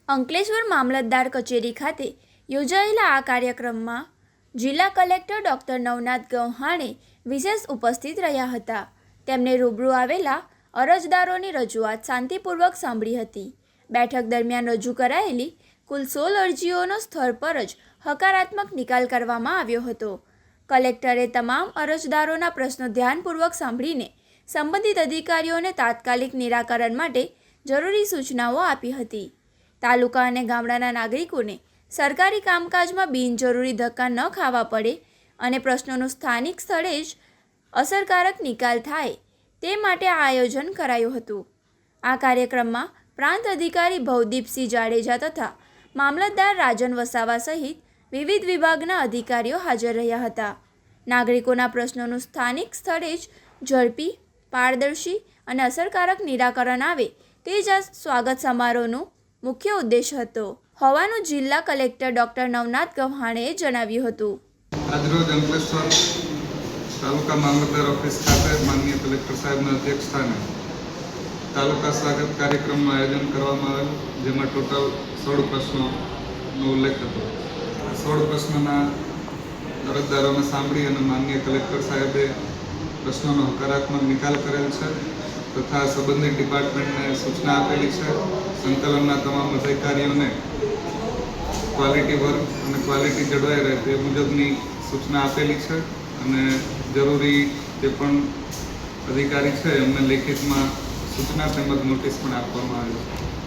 અંકલેશ્વર મામલતદાર કચેરી ખાતે યોજાયેલા આ કાર્યક્રમમાં જિલ્લા કલેક્ટર ડૉક્ટર નવનાથ ગૌહાણે વિશેષ ઉપસ્થિત રહ્યા હતા. તેમણે રૂબરૂ આવેલા અરજદારોની રજૂઆત શાંતિપૂર્વક સાંભળી હતી. બેઠક દરમિયાન રજૂ કરાયેલી કુલ 16 અરજીઓનો સ્થળ પર જ હકારાત્મક નિકાલ કરવામાં આવ્યો હતો. કલેક્ટરે તમામ અરજદારોના પ્રશ્નો ધ્યાનપૂર્વક સાંભળીને સંબંધિત અધિકારીઓને તાત્કાલિક નિરાકરણ માટે જરૂરી સૂચનાઓ આપી હતી. તાલુકા અને ગામડાના નાગરિકોને સરકારી કામકાજમાં બિનજરૂરી ધક્કા ન ખાવા પડે અને પ્રશ્નોનો સ્થાનિક સ્થળે જ અસરકારક નિકાલ થાય તે માટે આ આયોજન કરાયું હતું. આ કાર્યક્રમમાં પ્રાંત અધિકારી ભવદીપસિંહ જાડેજા તથા મામલતદાર રાજન વસાવા સહિત વિવિધ વિભાગના અધિકારીઓ હાજર રહ્યા હતા. નાગરિકોના પ્રશ્નોનું સ્થાનિક સ્થળે જ ઝડપી, પારદર્શી અને અસરકારક નિરાકરણ આવે તે જ આ સ્વાગત સમારોહનો મુખ્ય ઉદ્દેશ હતો હોવાનું જિલ્લા કલેક્ટર ડૉક્ટર નવનાથ ગૌહાણેએ જણાવ્યું હતું. આજરોજ અંકલેશ્વર તાલુકા મામલતદાર ઓફિસ ખાતે માનનીય કલેક્ટર સાહેબના અધ્યક્ષસ્થાને તાલુકા સ્વાગત કાર્યક્રમનું આયોજન કરવામાં આવેલ, જેમાં ટોટલ 16 પ્રશ્નોનો ઉલ્લેખ હતો. 16 પ્રશ્નોના અરજદારોને સાંભળી અને માનનીય કલેક્ટર સાહેબે પ્રશ્નોનો હકારાત્મક નિકાલ કરેલ છે તથા સંબંધિત ડિપાર્ટમેન્ટને સૂચના આપેલી છે. સંકલનના તમામ અધિકારીઓને ક્વોલિટી વર્ક અને ક્વોલિટી જળવાઈ રહે તે મુજબની સૂચના આપેલી છે અને જરૂરી જે પણ અધિકારી છે એમને લેખિતમાં સૂચના તેમજ નોટિસ પણ આપવામાં આવી છે.